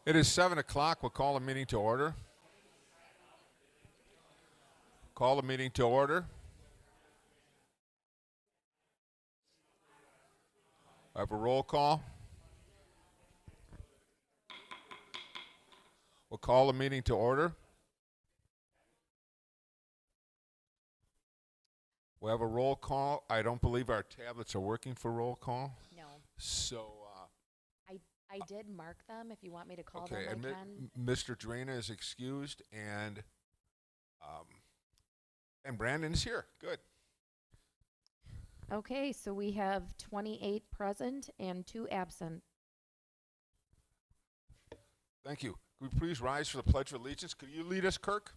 It is 7 o'clock. We'll call the meeting to order. Call the meeting to order. I have a roll call. We'll call the meeting to order. We have a roll call. I don't believe our tablets are working for roll call. No. So, I did mark them. If you want me to call okay, them, and I can. Mr. Drana is excused, and Brandon is here. Good. Okay, so we have 28 present and 2 absent. Thank you. Could we please rise for the Pledge of Allegiance? Could you lead us, Kirk?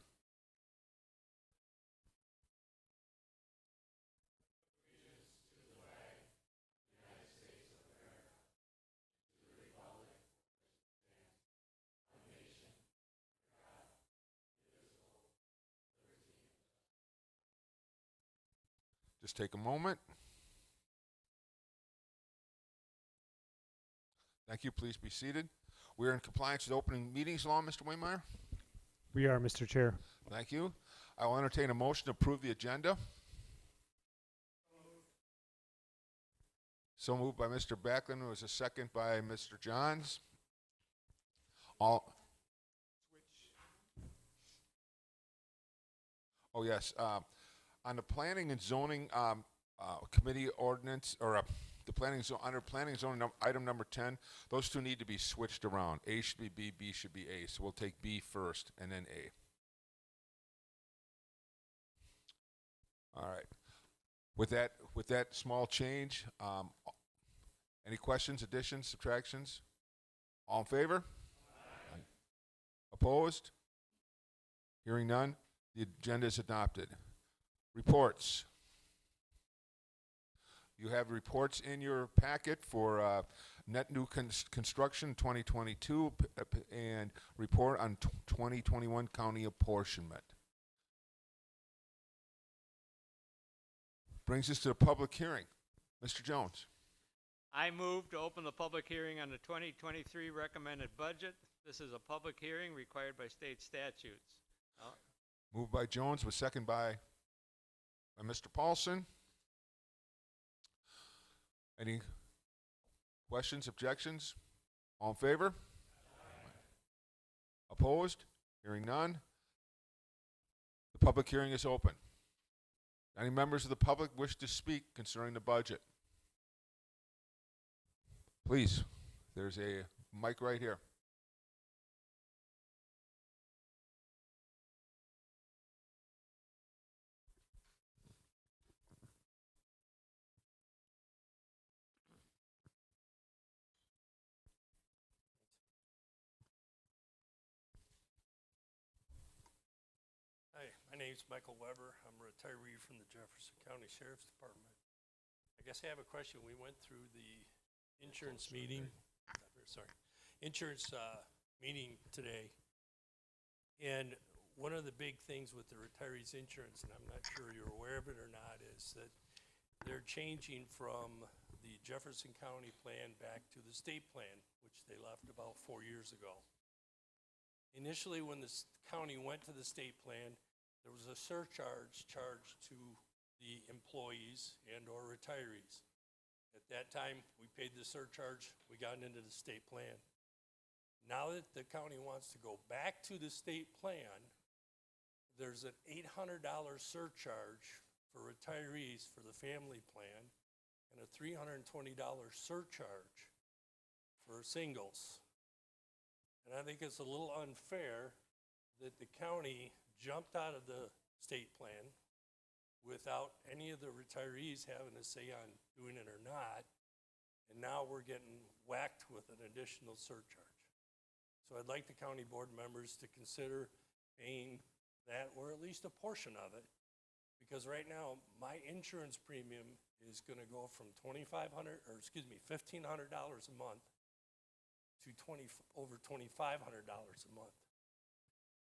Just take a moment. Thank you. Please be seated. We are in compliance with opening meetings law, Mr. Waymeyer. We are, Mr. Chair. Thank you. I will entertain a motion to approve the agenda. So moved by Mr. Backlund. There was a second by Mr. Johns. All. Oh yes. On the planning and zoning committee ordinance, or the planning zone under planning and zoning item number 10, those two need to be switched around. A should be B, B should be A. So we'll take B first and then A. All right. With that small change, any questions, additions, subtractions? All in favor? Aye. Opposed? Hearing none, the agenda is adopted. Reports. You have reports in your packet for net new construction 2022 and report on 2021 county apportionment. Brings us to the public hearing. Mr. Jones. I move to open the public hearing on the 2023 recommended budget. This is a public hearing required by state statutes. Moved by Jones, with second by Mr. Paulson. Any questions, objections? All in favor? Aye. Opposed? Hearing none. The public hearing is open. Any members of the public wish to speak concerning the budget? Please, there's a mic right here. Hi, my name's Michael Weber. I'm a retiree from the Jefferson County Sheriff's Department. I guess I have a question. We went through the insurance meeting, insurance meeting today. And one of the big things with the retirees insurance, and I'm not sure you're aware of it or not, is that they're changing from the Jefferson County plan back to the state plan, which they left about 4 years ago. Initially, when the county went to the state plan, there was a surcharge charged to the employees and or retirees. At that time, we paid the surcharge, we got into the state plan. Now that the county wants to go back to the state plan, there's an $800 surcharge for retirees for the family plan and a $320 surcharge for singles. And I think it's a little unfair that the county jumped out of the state plan without any of the retirees having a say on doing it or not, and now we're getting whacked with an additional surcharge. So I'd like the county board members to consider paying that, or at least a portion of it, because right now my insurance premium is going to go from $1,500 a month to over $2,500 a month.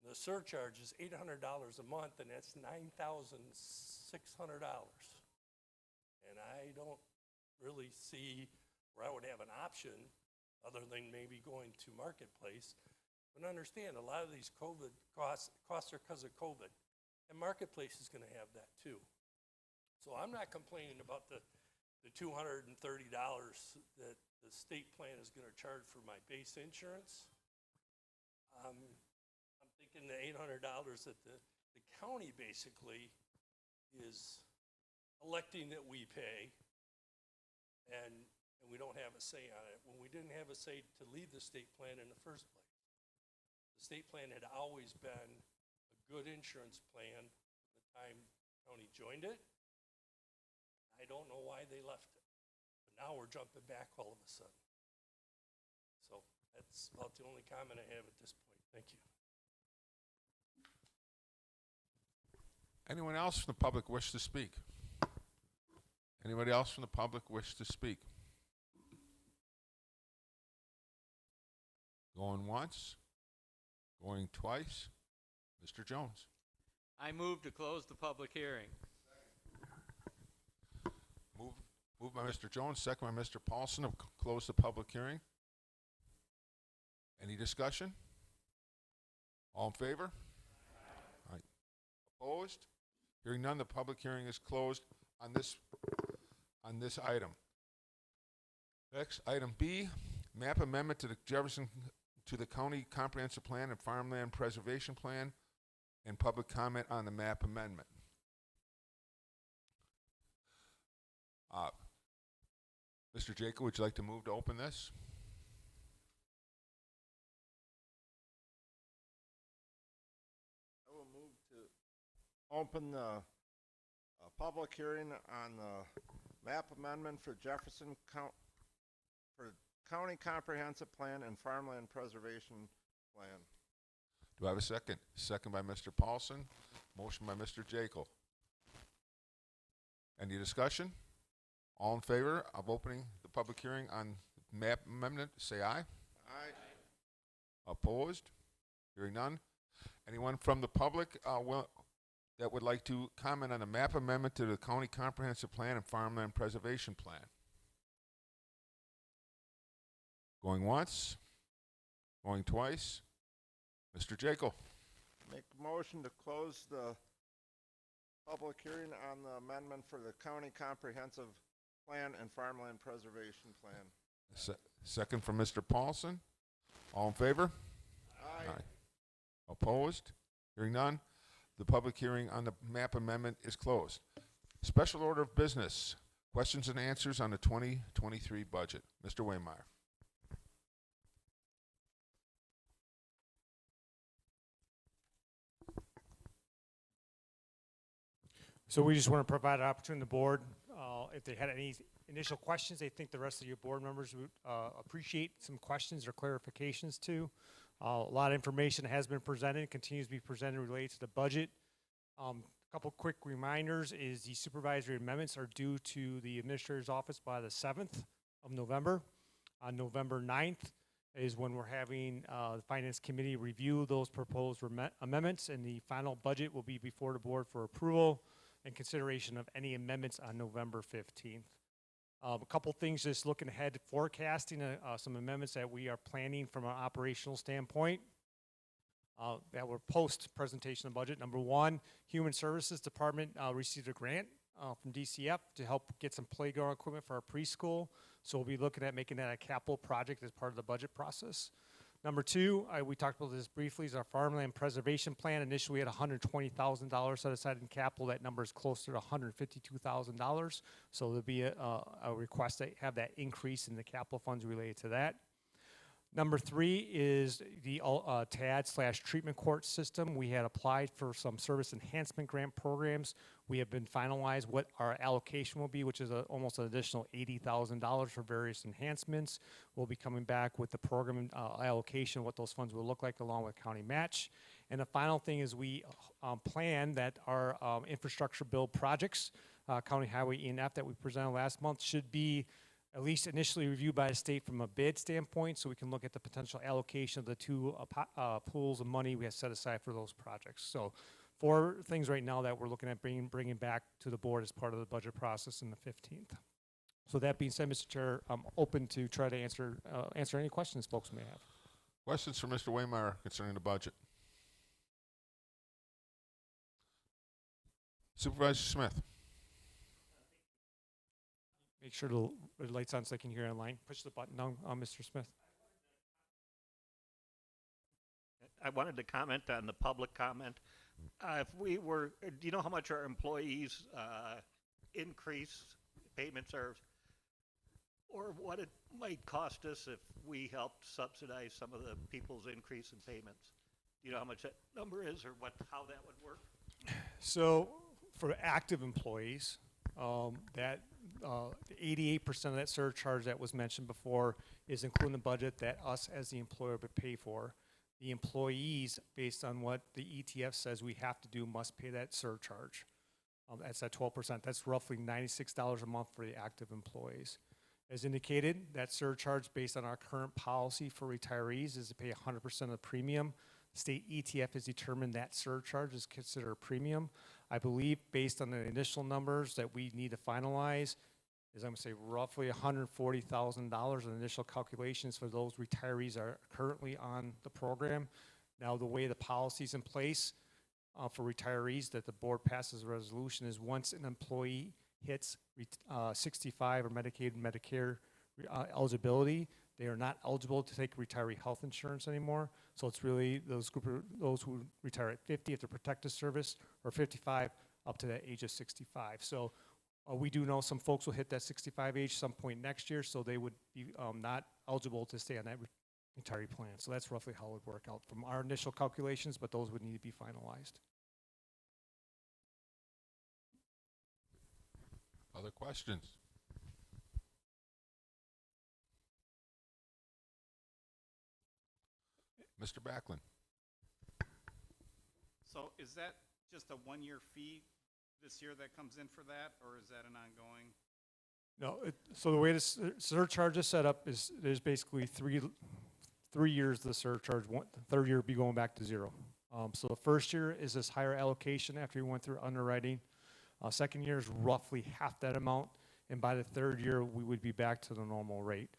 The surcharge is $800 a month, and that's $9,600. And I don't really see where I would have an option other than maybe going to Marketplace. But understand, a lot of these COVID costs are because of COVID. And Marketplace is going to have that too. So I'm not complaining about the $230 that the state plan is going to charge for my base insurance. I'm thinking the $800 that the county basically is electing that we pay, and we don't have a say on it, when we didn't have a say to leave the state plan in the first place. The state plan had always been a good insurance plan from the time the county joined it. I don't know why they left it, but now we're jumping back all of a sudden. So that's about the only comment I have at this point. Thank you. Anyone else from the public wish to speak? Anybody else from the public wish to speak? Going once, going twice. Mr. Jones. I move to close the public hearing. Moved by Mr. Jones, second by Mr. Paulson to close the public hearing. Any discussion? All in favor? Aye. Opposed? Hearing none, the public hearing is closed on this item. Next, item B, map amendment to the to the County Comprehensive Plan and Farmland Preservation Plan, and public comment on the map amendment. Mr. Jacob, would you like to move to open this? I will move to open the public hearing on the map amendment for Jefferson County Comprehensive Plan and Farmland Preservation Plan. Do I have a second? Second by Mr. Paulson. Motion by Mr. Jacob. Any discussion? All in favor of opening the public hearing on map amendment, say aye. Aye. Opposed? Hearing none. Anyone from the public that would like to comment on the map amendment to the County Comprehensive Plan and Farmland Preservation Plan? Going once? Going twice? Mr. Jacob. Make a motion to close the public hearing on the amendment for the County Comprehensive Plan and Farmland Preservation Plan. Second from Mr. Paulson. All in favor? Aye. Opposed? Hearing none. The public hearing on the map amendment is closed. Special order of business. Questions and answers on the 2023 budget. Mr. Waymire. So we just want to provide an opportunity to the board, if they had any initial questions, they think the rest of your board members would appreciate some questions or clarifications to. A lot of information has been presented, continues to be presented related to the budget. couple quick reminders is the supervisory amendments are due to the administrator's office by the 7th of November. On November 9th is when we're having the Finance Committee review those proposed amendments, and the final budget will be before the board for approval and consideration of any amendments on November 15th. A couple things just looking ahead, forecasting some amendments that we are planning from an operational standpoint that were post presentation of budget. Number one, Human Services Department received a grant from DCF to help get some playground equipment for our preschool. So we'll be looking at making that a capital project as part of the budget process. Number two, we talked about this briefly, is our farmland preservation plan. Initially we had $120,000 set aside in capital. That number is closer to $152,000. So there'll be a request to have that increase in the capital funds related to that. Number three is the TAD/treatment court system. We had applied for some service enhancement grant programs. We have been finalized what our allocation will be, which is almost an additional $80,000 for various enhancements. We'll be coming back with the program allocation, what those funds will look like along with county match. And the final thing is we plan that our infrastructure build projects, County Highway E&F that we presented last month, should be at least initially reviewed by the state from a bid standpoint, so we can look at the potential allocation of the two pools of money we have set aside for those projects. So 4 things right now that we're looking at bringing back to the board as part of the budget process in the 15th. So that being said, Mr. Chair, I'm open to try to answer any questions folks may have. Questions for Mr. Waymeyer concerning the budget? Supervisor Smith. Make sure the light's on so I can hear online. Push the button down, Mr. Smith. I wanted to comment on the public comment. If we were, do you know how much our employees' increase payments are, or what it might cost us if we helped subsidize some of the people's increase in payments? Do you know how much that number is, or how that would work? So for active employees, that 88% of that surcharge that was mentioned before is including the budget that us as the employer would pay for. The employees, based on what the ETF says we have to do, must pay that surcharge. That's at 12%. That's roughly $96 a month for the active employees. As indicated, that surcharge based on our current policy for retirees is to pay 100% of the premium. State ETF has determined that surcharge is considered a premium. I believe based on the initial numbers that we need to finalize is, I'm going to say, roughly $140,000 in initial calculations for those retirees that are currently on the program. Now, the way the policy's in place for retirees that the board passes a resolution is once an employee hits 65 or Medicaid and Medicare eligibility, they are not eligible to take retiree health insurance anymore. So it's really those who retire at 50 at the protective service, or 55 up to that age of 65. So we do know some folks will hit that 65 age some point next year, so they would be not eligible to stay on that retiree plan. So that's roughly how it would work out from our initial calculations, but those would need to be finalized. Other questions? Mr. Backlund. So is that just a one-year fee this year that comes in for that, or is that an ongoing? No, so the way this surcharge is set up is there's basically three years of the surcharge. The third year would be going back to zero. So the first year is this higher allocation after you went through underwriting. Second year is roughly half that amount, and by the third year we would be back to the normal rate.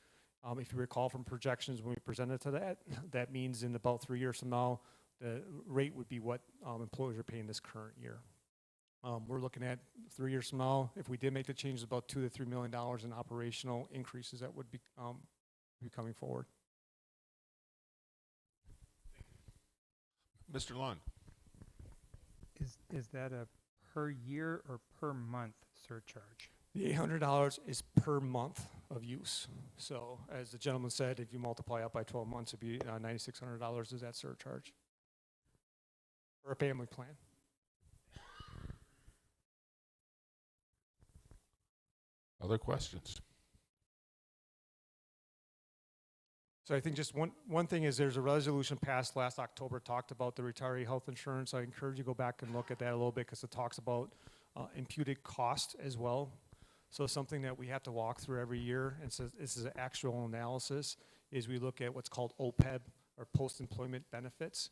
If you recall from projections when we presented to that, that means in about 3 years from now, the rate would be what employers are paying this current year. We're looking at 3 years from now, if we did make the changes, about $2 to $3 million in operational increases that would be coming forward. Mr. Lund. Is that a per year or per month surcharge? The $800 is per month of use. So as the gentleman said, if you multiply out by 12 months, it'd be $9,600 is that surcharge for a family plan. Other questions? So I think just one thing is there's a resolution passed last October, talked about the retiree health insurance. I encourage you to go back and look at that a little bit because it talks about imputed cost as well. So something that we have to walk through every year, and so this is an actual analysis, is we look at what's called OPEB, or post-employment benefits.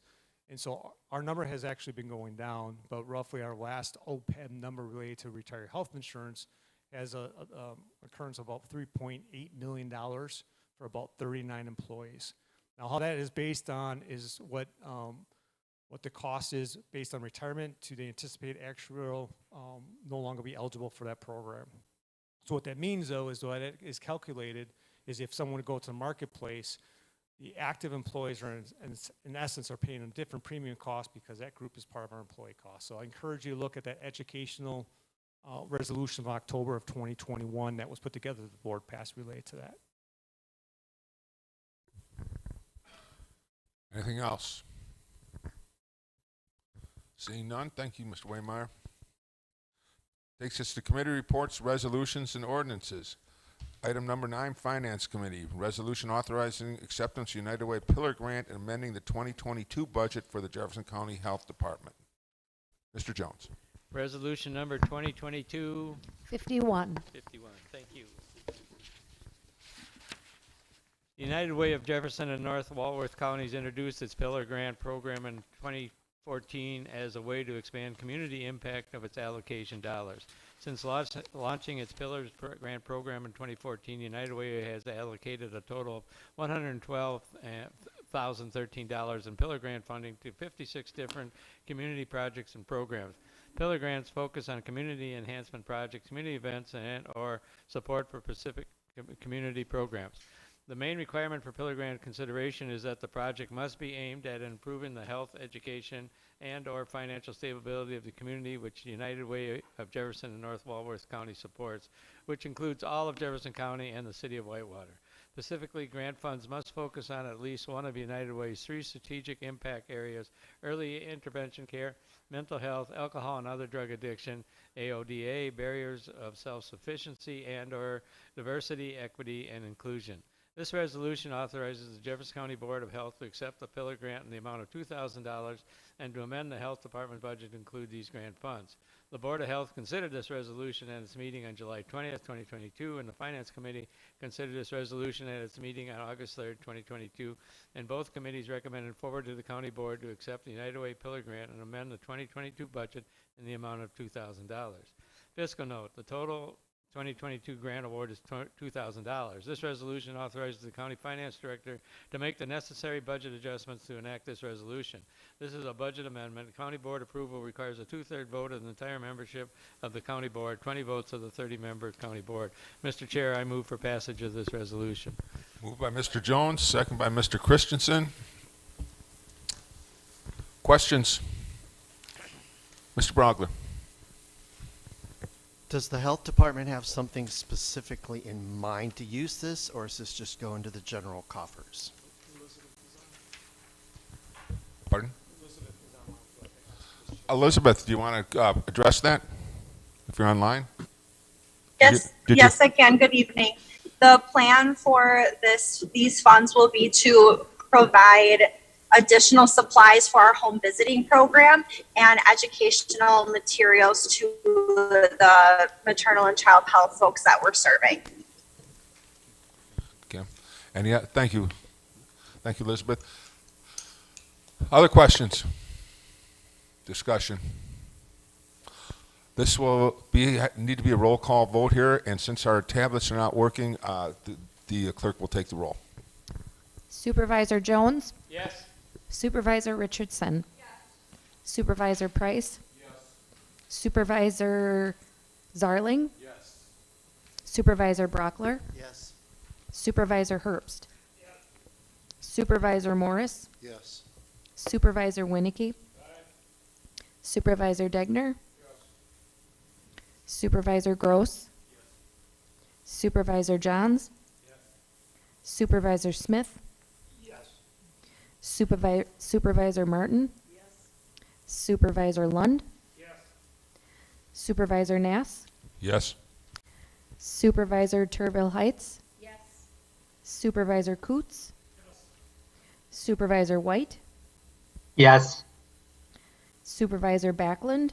And so our number has actually been going down, but roughly our last OPEB number related to retiree health insurance has a occurrence of about $3.8 million for about 39 employees. Now, how that is based on is what the cost is based on retirement to the anticipated actuarial no longer be eligible for that program. So what that means, though, is what it is calculated is if someone would go to the marketplace, the active employees are in essence are paying a different premium cost because that group is part of our employee cost. So I encourage you to look at that educational resolution of October of 2021 that was put together that the board passed related to that. Anything else? Seeing none, thank you, Mr. Waymeyer. Takes us to committee reports, resolutions, and ordinances. Item number 9, Finance Committee. Resolution authorizing acceptance of United Way Pillar Grant and amending the 2022 budget for the Jefferson County Health Department. Mr. Jones. Resolution number 2022-51. 51. Thank you. United Way of Jefferson and North Walworth counties introduced its Pillar Grant program in 2014 as a way to expand community impact of its allocation dollars. Since launching its Pillars Grant program in 2014, United Way has allocated a total of $112,013 in Pillar Grant funding to 56 different community projects and programs. Pillar Grants focus on community enhancement projects, community events, and or support for specific community programs. The main requirement for Pillar Grant consideration is that the project must be aimed at improving the health, education, and or financial stability of the community which United Way of Jefferson and North Walworth County supports, which includes all of Jefferson County and the City of Whitewater. Specifically, grant funds must focus on at least one of United Way's 3 strategic impact areas: early intervention care, mental health, alcohol and other drug addiction, AODA, barriers of self-sufficiency, and or diversity, equity, and inclusion. This resolution authorizes the Jefferson County Board of Health to accept the Pillar Grant in the amount of $2,000 and to amend the Health Department budget to include these grant funds. The Board of Health considered this resolution at its meeting on July 20th, 2022, and the Finance Committee considered this resolution at its meeting on August 3rd, 2022, and both committees recommended forward to the County Board to accept the United Way Pillar Grant and amend the 2022 budget in the amount of $2,000. Fiscal note: the total 2022 grant award is $2,000. This resolution authorizes the county finance director to make the necessary budget adjustments to enact this resolution. This is a budget amendment. County board approval requires a 2/3 vote of the entire membership of the county board, 20 votes of the 30-member county board. Mr. Chair, I move for passage of this resolution. Moved by Mr. Jones, second by Mr. Christensen. Questions? Mr. Brogler. Does the health department have something specifically in mind to use this, or is this just going to the general coffers? Pardon? Elizabeth, do you want to address that if you're online? Yes, yes, I can. Good evening. The plan for these funds will be to provide additional supplies for our home visiting program and educational materials to the maternal and child health folks that we're serving. Okay. And yeah, thank you. Thank you, Elizabeth. Other questions? Discussion? This will need to be a roll call vote here, and since our tablets are not working, the clerk will take the roll. Supervisor Jones? Yes. Supervisor Richardson? Yes. Supervisor Price? Yes. Supervisor Zarling? Yes. Supervisor Brockler? Yes. Supervisor Herbst? Yes. Supervisor Morris? Yes. Supervisor Winnicky? Supervisor Degner? Yes. Supervisor Gross? Yes. Supervisor Johns? Yes. Supervisor Smith? Supervisor Martin? Yes. Supervisor Lund? Yes. Supervisor Nass? Yes. Supervisor Turville Heights? Yes. Supervisor Coots? Yes. Supervisor White, Yes. Supervisor Backlund,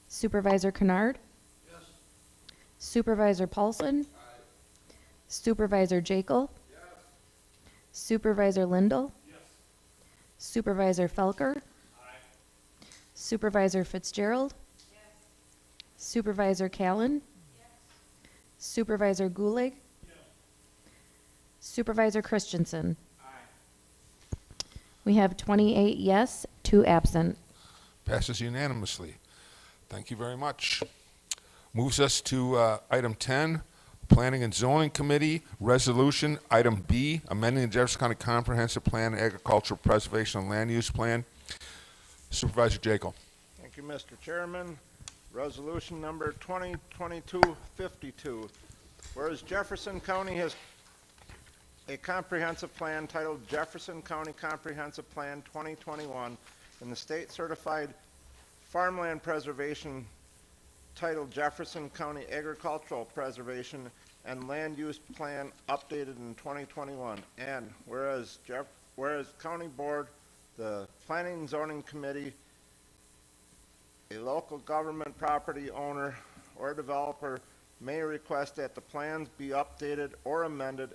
Supervisor Kennard, Supervisor Paulson, Supervisor Jekyll, Supervisor Lindell, Supervisor Felker, Supervisor Fitzgerald, Supervisor Callen, Supervisor Gulig, Supervisor Christensen. We have 28 yes, 2 absent. Passes unanimously. Thank you very much. Moves us to item 10, Planning and Zoning Committee Resolution. Item B, amending the Jefferson County Comprehensive Plan, Agricultural Preservation and Land Use Plan. Supervisor Jekyll. Thank you, Mr. Chairman. Resolution number 2022-52. Whereas Jefferson County has a comprehensive plan titled Jefferson County Comprehensive Plan 2021 and the state certified farmland preservation titled Jefferson County Agricultural Preservation and Land Use Plan updated in 2021. And whereas County Board, the Planning and Zoning Committee, a local government property owner or developer may request that the plans be updated or amended.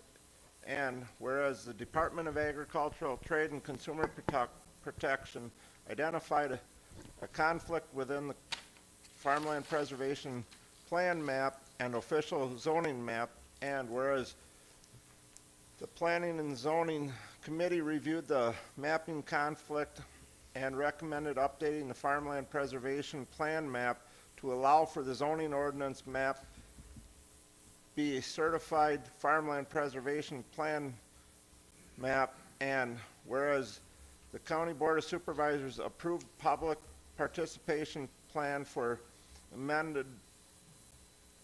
And whereas the Department of Agricultural Trade and Consumer Protection identified a conflict within the Farmland Preservation Plan map and official zoning map, and whereas the Planning and Zoning Committee reviewed the mapping conflict and recommended updating the Farmland Preservation Plan map to allow for the zoning ordinance map be a certified Farmland Preservation Plan map, and whereas the County Board of Supervisors approved public participation plan for amended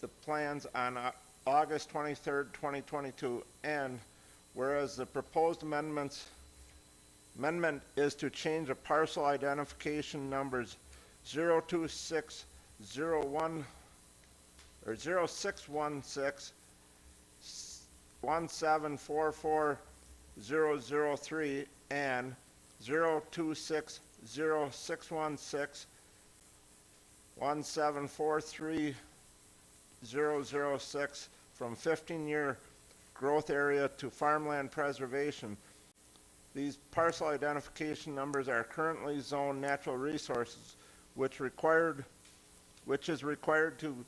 the plans on August 23rd, 2022, and whereas the proposed amendment is to change the parcel identification numbers 02601 or 0616 1744003 and 0260 616 1743006 from 15-year growth area to farmland preservation. These parcel identification numbers are currently zoned natural resources, which is required to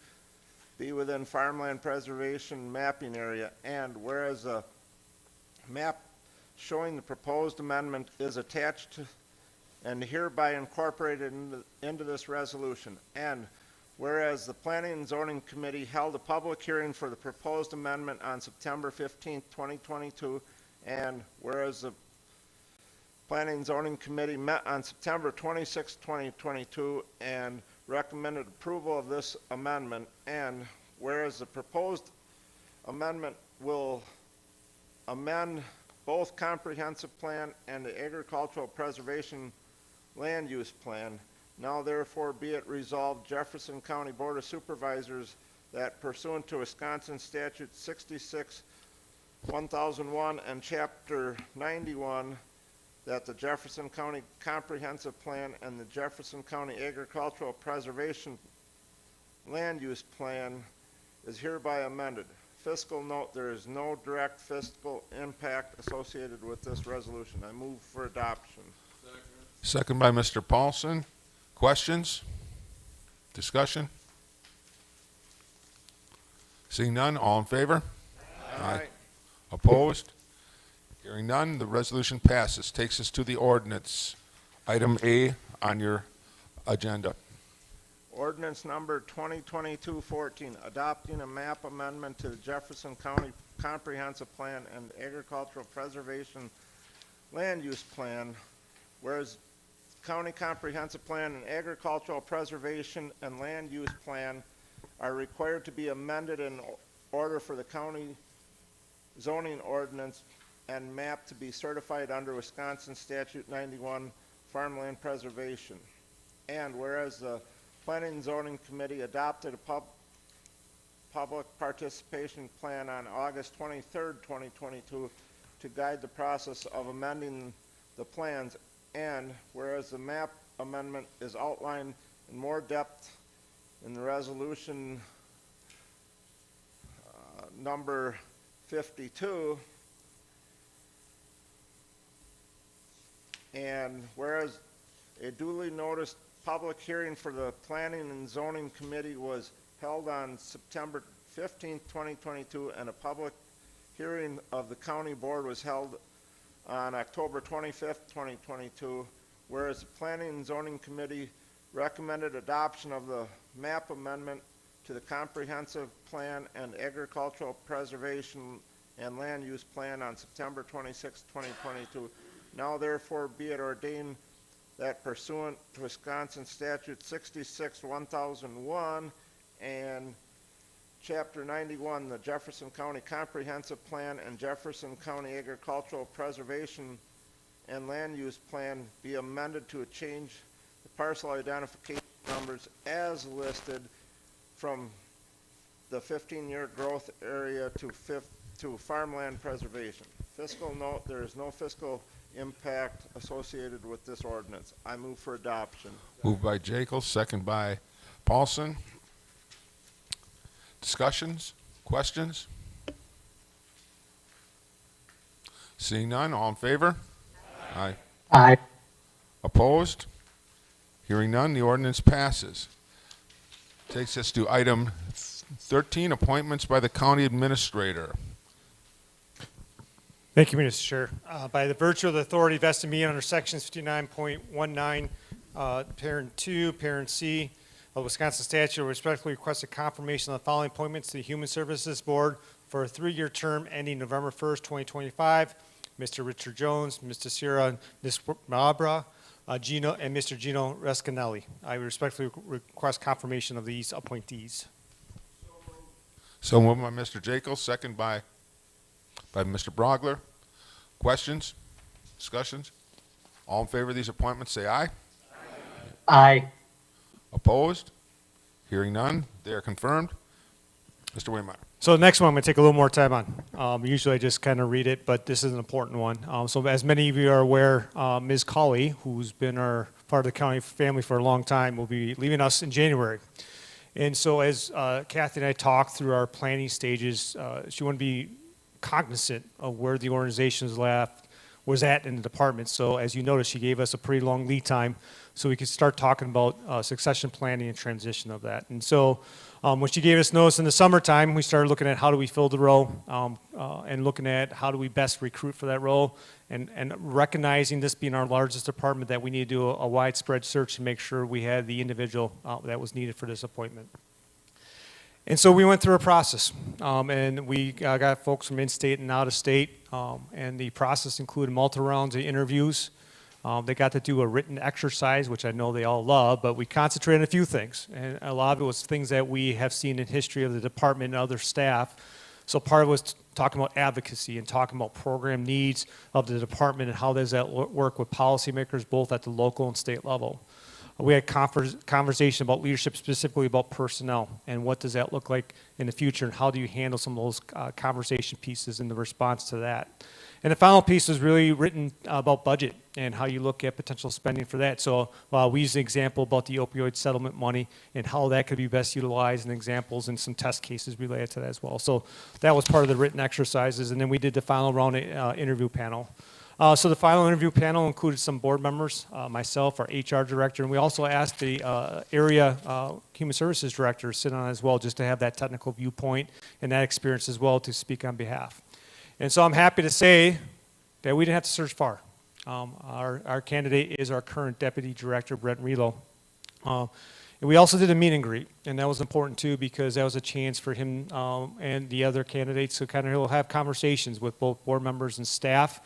be within farmland preservation mapping area. And whereas a map showing the proposed amendment is attached and hereby incorporated into this resolution. And whereas the Planning and Zoning Committee held a public hearing for the proposed amendment on September 15th, 2022, and whereas the Planning and Zoning Committee met on September 26, 2022, and recommended approval of this amendment, and whereas the proposed amendment will amend both comprehensive plan and the agricultural preservation land use plan, now therefore be it resolved, Jefferson County Board of Supervisors, that pursuant to Wisconsin Statute 66-1001 and Chapter 91, that the Jefferson County Comprehensive Plan and the Jefferson County Agricultural Preservation Land Use Plan is hereby amended. Fiscal note, there is no direct fiscal impact associated with this resolution. I move for adoption. Second by Mr. Paulson. Questions? Discussion? Seeing none, all in favor? Aye. Opposed? Hearing none, the resolution passes. Takes us to the ordinance. Item A on your agenda. Ordinance number 2022-14, adopting a map amendment to the Jefferson County Comprehensive Plan and Agricultural Preservation Land Use Plan, whereas County Comprehensive Plan and Agricultural Preservation and Land Use Plan are required to be amended in order for the county zoning ordinance and map to be certified under Wisconsin Statute 91 Farmland Preservation. And whereas the Planning and Zoning Committee adopted a public participation plan on August 23rd, 2022 to guide the process of amending the plans, and whereas the map amendment is outlined in more depth in the resolution number 52, and whereas a duly noticed public hearing for the Planning and Zoning Committee was held on September 15th, 2022, and a public hearing of the County Board was held on October 25th, 2022, whereas the Planning and Zoning Committee recommended adoption of the map amendment to the Comprehensive Plan and Agricultural Preservation and Land Use Plan on September 26, 2022. Now therefore be it ordained that pursuant to Wisconsin Statute 66-1001 and Chapter 91, the Jefferson County Comprehensive Plan and Jefferson County Agricultural Preservation and Land Use Plan be amended to change the parcel identification numbers as listed from the 15-year growth area to farmland preservation. Fiscal note, there is no fiscal impact associated with this ordinance. I move for adoption. Moved by Jekyll, second by Paulson. Discussions? Questions? Seeing none, all in favor? Aye. Aye. Opposed? Hearing none, the ordinance passes. Takes us to item 13, appointments by the county administrator. Thank you, Mr. Chair. By the virtue of the authority vested in me under Section 59.19, Parent 2, Parent C of Wisconsin statute, I respectfully request a confirmation of the following appointments to the Human Services Board for a 3-year term ending November 1st, 2025. Mr. Richard Jones, Mr. Sierra Nismabra, Gino, and Mr. Gino Rescanelli. I respectfully request confirmation of these appointees. So moved by Mr. Jekyll, second by Mr. Brogler. Questions? Discussions? All in favor of these appointments, say aye. Aye. Opposed? Hearing none, they are confirmed. Mr. Waymire. So the next one I'm going to take a little more time on. Usually I just kind of read it, but this is an important one. So as many of you are aware, Ms. Colley, who's been our part of the county family for a long time, will be leaving us in January. And so as Kathy and I talked through our planning stages, she wanted to be cognizant of where the organization was at in the department. So as you noticed, she gave us a pretty long lead time so we could start talking about succession planning and transition of that. And so when she gave us notice in the summertime, we started looking at how do we fill the role and looking at how do we best recruit for that role and recognizing this being our largest department that we need to do a widespread search to make sure we had the individual that was needed for this appointment. And so we went through a process, and we got folks from in-state and out-of-state, and the process included multiple rounds of interviews. They got to do a written exercise, which I know they all love, but we concentrated on a few things, and a lot of it was things that we have seen in history of the department and other staff. So part of it was talking about advocacy and talking about program needs of the department and how does that work with policymakers both at the local and state level. We had conversation about leadership, specifically about personnel, and what does that look like in the future, and how do you handle some of those conversation pieces in the response to that. And the final piece was really written about budget and how you look at potential spending for that. So we used an example about the opioid settlement money and how that could be best utilized, and examples and some test cases related to that as well. So that was part of the written exercises, and then we did the final round interview panel. So the final interview panel included some board members, myself, our HR director, and we also asked the area human services director to sit on as well, just to have that technical viewpoint and that experience as well to speak on behalf. And so I'm happy to say that we didn't have to search far. Our candidate is our current deputy director, Brent Relo. And we also did a meet and greet, and that was important too because that was a chance for him and the other candidates to kind of have conversations with both board members and staff.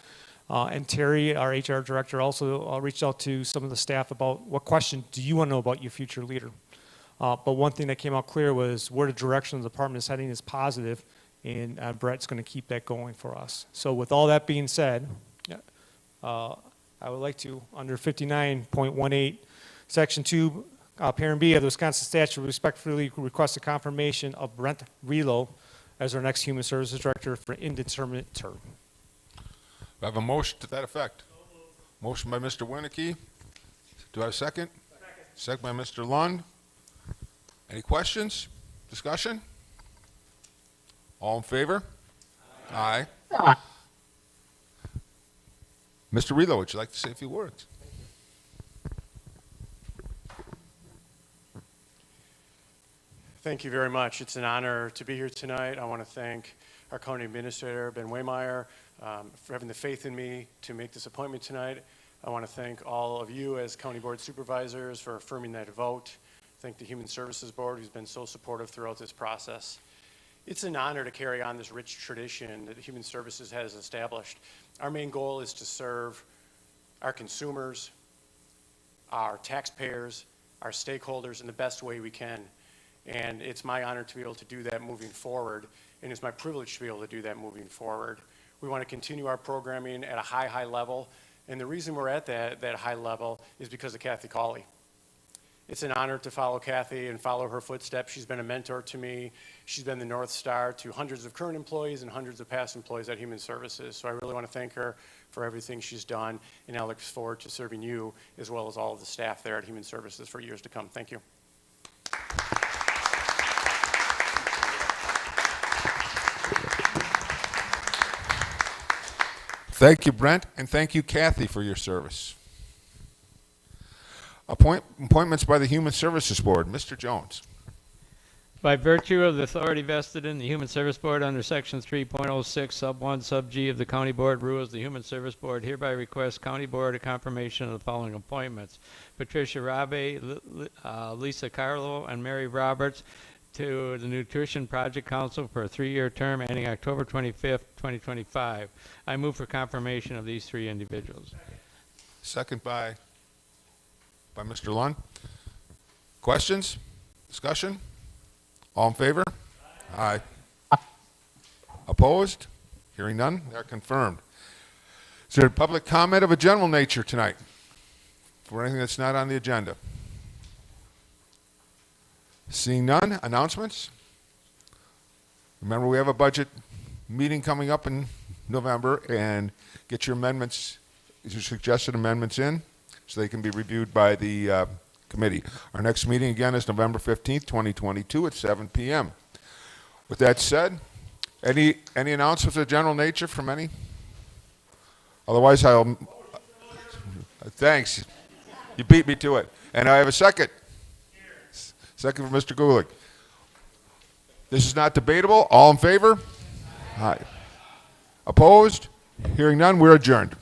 And Terry, our HR director, also reached out to some of the staff about what question do you want to know about your future leader. But one thing that came out clear was where the direction of the department is heading is positive, and Brett's going to keep that going for us. So with all that being said, I would like to, under 59.18, Section 2, Parent B of the Wisconsin statute, respectfully request a confirmation of Brent Relo as our next Human Services Director for an indeterminate term. I have a motion to that effect? Motion by Mr. Wernicke. Do I have a second? Second by Mr. Lund. Any questions? Discussion? All in favor? Aye. Aye. Mr. Relo, would you like to say a few words? Thank you very much. It's an honor to be here tonight. I want to thank our county administrator, Ben Waymeyer, for having the faith in me to make this appointment tonight. I want to thank all of you as county board supervisors for affirming that vote. Thank the Human Services Board, who's been so supportive throughout this process. It's an honor to carry on this rich tradition that Human Services has established. Our main goal is to serve our consumers, our taxpayers, our stakeholders in the best way we can. And it's my honor to be able to do that moving forward, and it's my privilege to be able to do that moving forward. We want to continue our programming at a high level, and the reason we're at that high level is because of Kathy Cawley. It's an honor to follow Kathy and follow her footsteps. She's been a mentor to me. She's been the North Star to hundreds of current employees and hundreds of past employees at Human Services. So I really want to thank her for everything she's done, and I look forward to serving you as well as all of the staff there at Human Services for years to come. Thank you. Thank you, Brent, and thank you, Kathy, for your service. Appointments by the Human Services Board. Mr. Jones. By virtue of the authority vested in the Human Service Board under Section 3.06, Sub 1, Sub G of the County Board Rules, the Human Service Board hereby requests County Board a confirmation of the following appointments. Patricia Rabe, Lisa Carlo, and Mary Roberts to the Nutrition Project Council for a 3-year term ending October 25th, 2025. I move for confirmation of these 3 individuals. Second by Mr. Lund. Questions? Discussion? All in favor? Aye. Opposed? Hearing none, they are confirmed. Is there public comment of a general nature tonight for anything that's not on the agenda? Seeing none, announcements? Remember, we have a budget meeting coming up in November, and get your amendments, your suggested amendments in so they can be reviewed by the committee. Our next meeting again is November 15th, 2022 at 7 p.m. With that said, any announcements of general nature from any? Otherwise, thanks. You beat me to it. And I have a second. Second for Mr. Gulick. This is not debatable. All in favor? Aye. Opposed? Hearing none, we're adjourned.